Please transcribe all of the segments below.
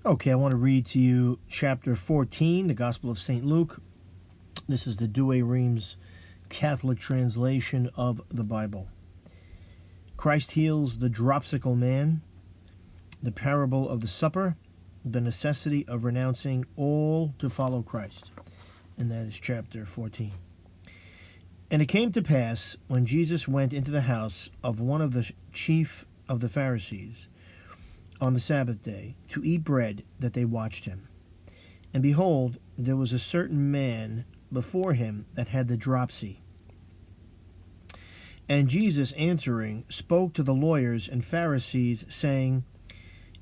Okay, I want to read to you chapter 14, the Gospel of St. Luke. This is the Douay-Rheims Catholic translation of the Bible. Christ heals the dropsical man, the parable of the supper, the necessity of renouncing all to follow Christ. And that is chapter 14. And it came to pass, when Jesus went into the house of one of the chief of the Pharisees on the Sabbath day, to eat bread, that they watched him. And behold, there was a certain man before him that had the dropsy. And Jesus answering spoke to the lawyers and Pharisees, saying,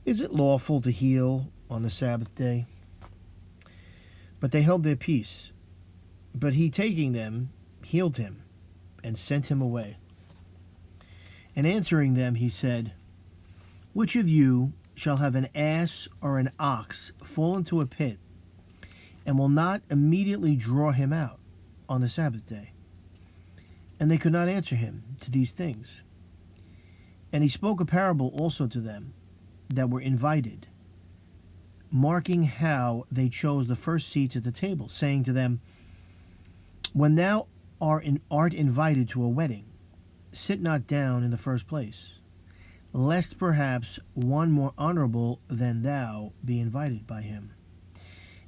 Is it lawful to heal on the Sabbath day? But they held their peace. But he, taking them, healed him, and sent him away. And answering them, he said, Which of you shall have an ass or an ox fall into a pit, and will not immediately draw him out on the Sabbath day? And they could not answer him to these things. And he spoke a parable also to them that were invited, marking how they chose the first seats at the table, saying to them, When thou art invited to a wedding, sit not down in the first place, lest perhaps one more honorable than thou be invited by him.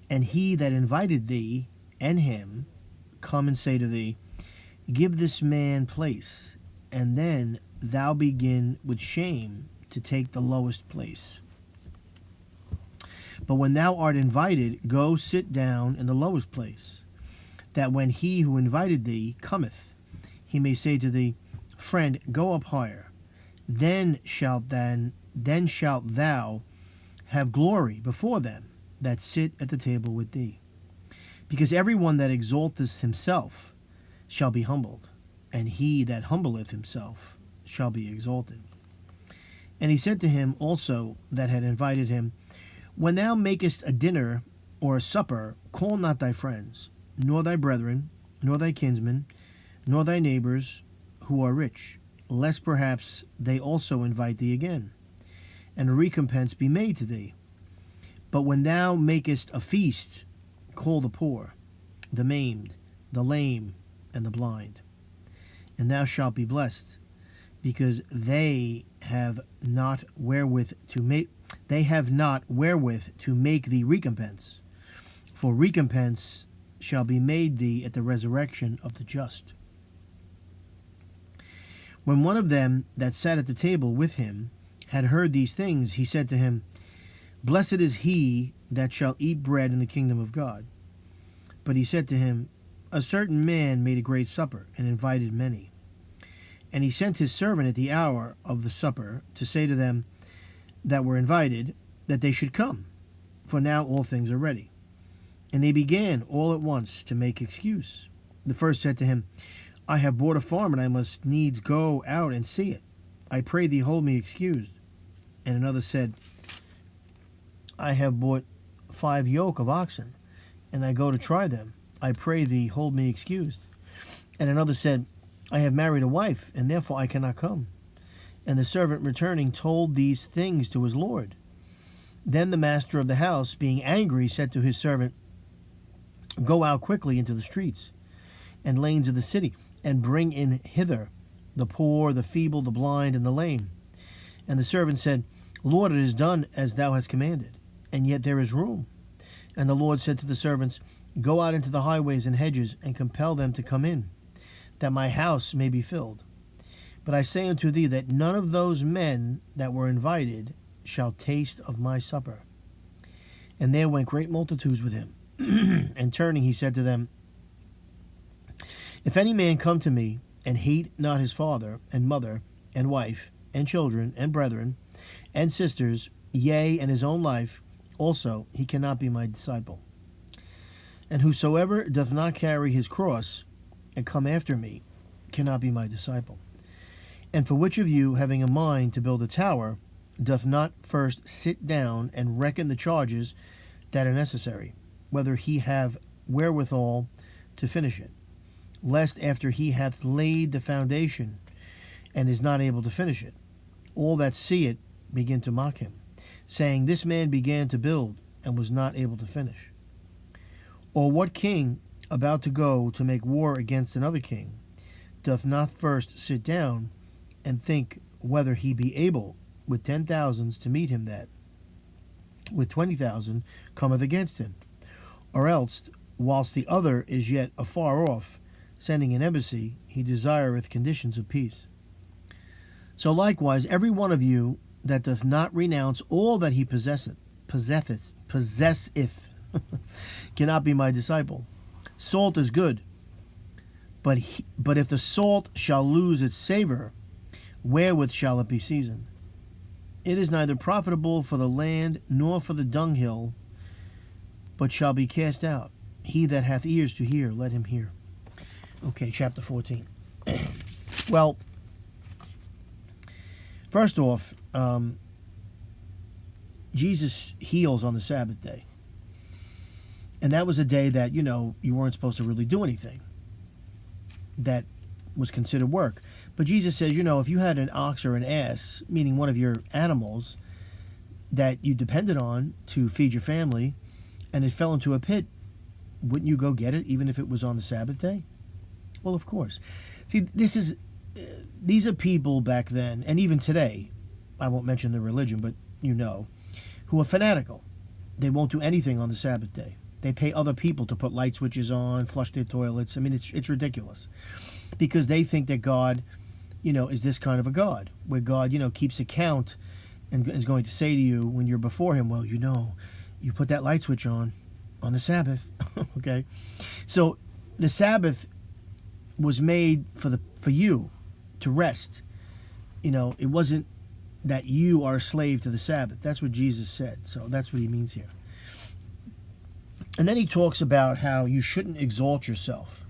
And he that invited thee and him come and say to thee, Give this man place, and then thou begin with shame to take the lowest place. But when thou art invited, go sit down in the lowest place, that when he who invited thee cometh, he may say to thee, Friend, go up higher. Then shalt thou have glory before them that sit at the table with thee. Because every one that exalteth himself shall be humbled, and he that humbleth himself shall be exalted. And he said to him also that had invited him, When thou makest a dinner or a supper, call not thy friends, nor thy brethren, nor thy kinsmen, nor thy neighbors who are rich, lest perhaps they also invite thee again, and a recompense be made to thee. But when thou makest a feast, call the poor, the maimed, the lame, and the blind. And thou shalt be blessed, because they have not wherewith to make thee recompense. For recompense shall be made thee at the resurrection of the just. When one of them that sat at the table with him had heard these things, he said to him, Blessed is he that shall eat bread in the kingdom of God. But he said to him, A certain man made a great supper, and invited many. And he sent his servant at the hour of the supper to say to them that were invited, that they should come, for now all things are ready. And they began all at once to make excuse. The first said to him, I have bought a farm, and I must needs go out and see it. I pray thee hold me excused. And another said, I have bought 5 yoke of oxen, and I go to try them. I pray thee hold me excused. And another said, I have married a wife, and therefore I cannot come. And the servant returning told these things to his lord. Then the master of the house, being angry, said to his servant, Go out quickly into the streets and lanes of the city, and bring in hither the poor, the feeble, the blind, and the lame. And the servant said, Lord, it is done as thou hast commanded, and yet there is room. And the Lord said to the servants, Go out into the highways and hedges, and compel them to come in, that my house may be filled. But I say unto thee that none of those men that were invited shall taste of my supper. And there went great multitudes with him. And turning, he said to them, If any man come to me, and hate not his father, and mother, and wife, and children, and brethren, and sisters, yea, and his own life, also he cannot be my disciple. And whosoever doth not carry his cross, and come after me, cannot be my disciple. And for which of you, having a mind to build a tower, doth not first sit down and reckon the charges that are necessary, whether he have wherewithal to finish it? Lest after he hath laid the foundation, and is not able to finish it, all that see it begin to mock him, saying, This man began to build and was not able to finish? Or what king, about to go to make war against another king, doth not first sit down and think whether he be able with 10,000s to meet him that with 20,000 cometh against him? Or else, whilst the other is yet afar off, sending an embassy, he desireth conditions of peace. So likewise, every one of you that doth not renounce all that he possesseth, cannot be my disciple. Salt is good, but if the salt shall lose its savor, wherewith shall it be seasoned? It is neither profitable for the land nor for the dunghill, but shall be cast out. He that hath ears to hear, let him hear. Okay, chapter 14. Well, first off, Jesus heals on the Sabbath day. And that was a day that, you weren't supposed to really do anything. That was considered work. But Jesus says, if you had an ox or an ass, meaning one of your animals that you depended on to feed your family, and it fell into a pit, wouldn't you go get it even if it was on the Sabbath day? Well, of course. See, these are people back then, and even today, I won't mention the religion, but who are fanatical. They won't do anything on the Sabbath day. They pay other people to put light switches on, flush their toilets. I mean, it's ridiculous. Because they think that God, is this kind of a God, where God, keeps account and is going to say to you when you're before him, well, you put that light switch on the Sabbath. Okay? So the Sabbath was made for you to rest. It wasn't that you are a slave to the Sabbath. That's what Jesus said. So that's what he means here. And then he talks about how you shouldn't exalt yourself.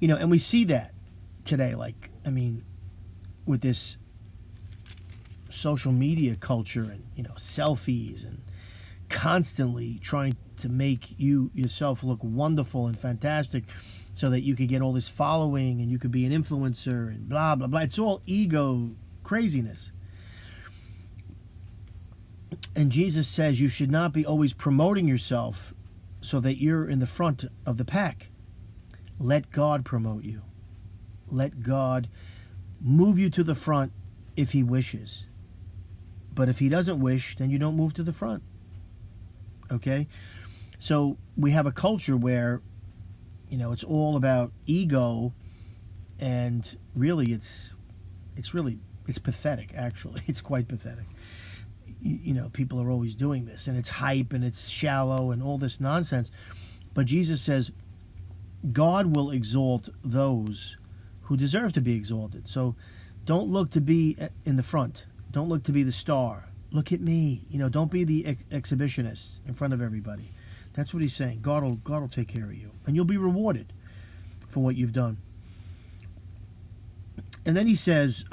And we see that today, with this social media culture and, selfies and constantly trying to make yourself look wonderful and fantastic so that you could get all this following and you could be an influencer and blah, blah, blah. It's all ego craziness. And Jesus says you should not be always promoting yourself so that you're in the front of the pack. Let God promote you. Let God move you to the front if he wishes. But if he doesn't wish, then you don't move to the front. Okay? So we have a culture where, it's all about ego, and really it's pathetic, actually. It's quite pathetic. People are always doing this, and it's hype, and it's shallow, and all this nonsense. But Jesus says, God will exalt those who deserve to be exalted. So don't look to be in the front. Don't look to be the star. Look at me. Don't be the exhibitionist in front of everybody. That's what he's saying. God will take care of you, and you'll be rewarded for what you've done. And then he says,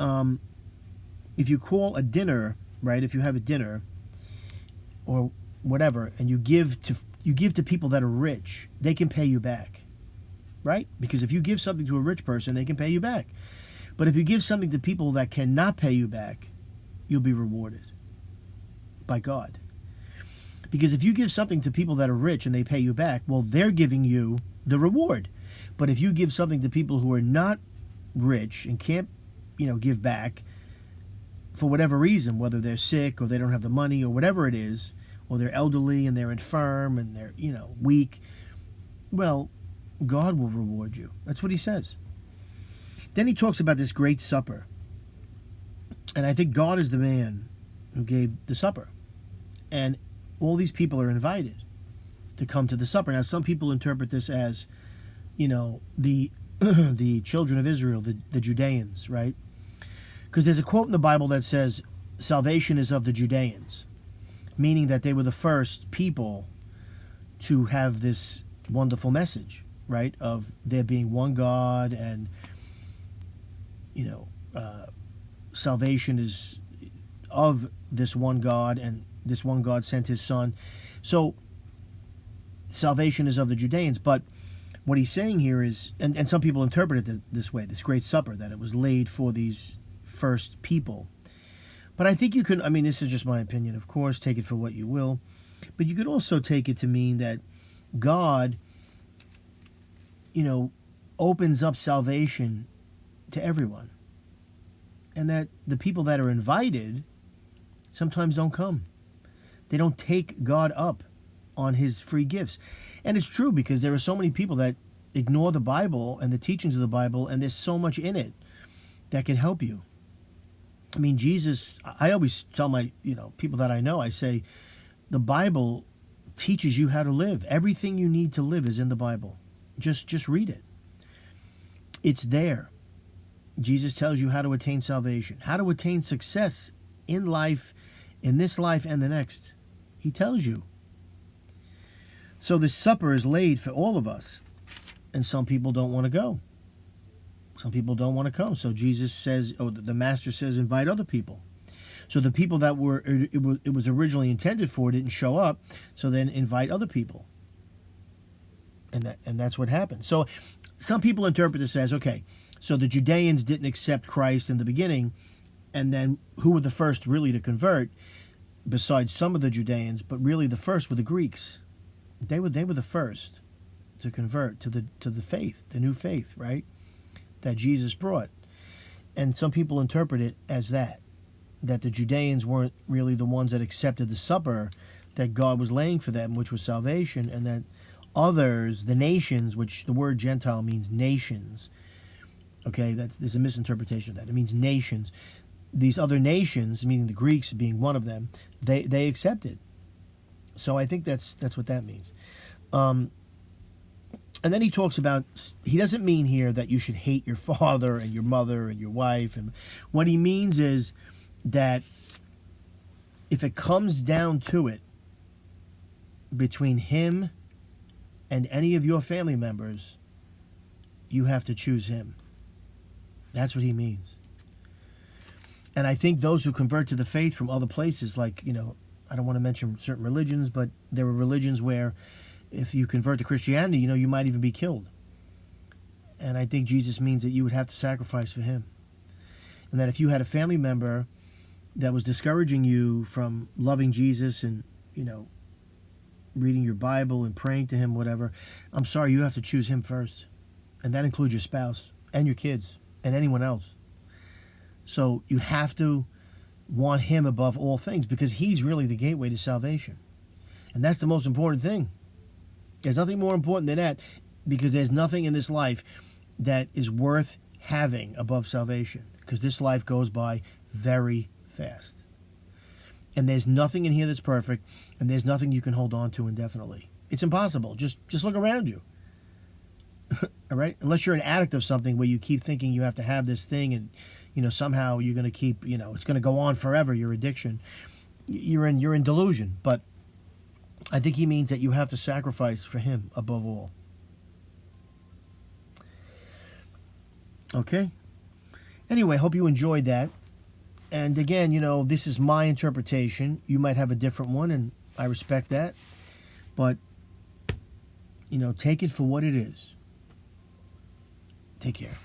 if you call a dinner, right? If you have a dinner or whatever, and you give to people that are rich, they can pay you back, right? Because if you give something to a rich person, they can pay you back. But if you give something to people that cannot pay you back, you'll be rewarded by God. Because if you give something to people that are rich and they pay you back, well, they're giving you the reward. But if you give something to people who are not rich and can't, give back for whatever reason, whether they're sick or they don't have the money or whatever it is, or they're elderly and they're infirm and they're, weak, well, God will reward you. That's what he says. Then he talks about this great supper. And I think God is the man who gave the supper. And all these people are invited to come to the supper. Now, some people interpret this as, the the children of Israel, the Judeans, right? Because there's a quote in the Bible that says, salvation is of the Judeans, meaning that they were the first people to have this wonderful message, right? Of there being one God, and, salvation is of this one God, and this one God sent his son. So salvation is of the Judeans. But what he's saying here is, and some people interpret it this way, this great supper, that it was laid for these first people. But I think you can, I mean, this is just my opinion, of course, take it for what you will. But you could also take it to mean that God, opens up salvation to everyone. And that the people that are invited sometimes don't come. They don't take God up on his free gifts. And it's true, because there are so many people that ignore the Bible and the teachings of the Bible, and there's so much in it that can help you. I mean, Jesus, I always tell my, people that I know, I say, the Bible teaches you how to live. Everything you need to live is in the Bible. Just read it. It's there. Jesus tells you how to attain salvation, how to attain success in life, in this life and the next. He tells you. So this supper is laid for all of us. And some people don't want to go. Some people don't want to come. So Jesus says, the master says, invite other people. So the people that it was originally intended for didn't show up. So then invite other people. And that's what happened. So some people interpret this as, okay, so the Judeans didn't accept Christ in the beginning. And then who were the first really to convert? Besides some of the Judeans, but really the first were the Greeks. They were the first to convert to the faith, the new faith, right? That Jesus brought. And some people interpret it as that the Judeans weren't really the ones that accepted the supper that God was laying for them, which was salvation, and that others, the nations, which the word Gentile means nations, okay, there's a misinterpretation of that. It means nations. These other nations, meaning the Greeks being one of them, they accepted. So I think that's what that means. And then he talks about, he doesn't mean here that you should hate your father and your mother and your wife. And what he means is that if it comes down to it, between him and any of your family members, you have to choose him. That's what he means. And I think those who convert to the faith from other places, like, I don't want to mention certain religions, but there were religions where if you convert to Christianity, you might even be killed. And I think Jesus means that you would have to sacrifice for him. And that if you had a family member that was discouraging you from loving Jesus and, reading your Bible and praying to him, whatever, I'm sorry, you have to choose him first. And that includes your spouse and your kids and anyone else. So you have to want him above all things, because he's really the gateway to salvation. And that's the most important thing. There's nothing more important than that, because there's nothing in this life that is worth having above salvation, because this life goes by very fast. And there's nothing in here that's perfect, and there's nothing you can hold on to indefinitely. It's impossible. Just look around you. All right? Unless you're an addict of something where you keep thinking you have to have this thing, and somehow you're going to keep, it's going to go on forever, your addiction. You're in delusion. But I think he means that you have to sacrifice for him above all. Okay? Anyway, hope you enjoyed that. And again, this is my interpretation. You might have a different one, and I respect that. But, take it for what it is. Take care.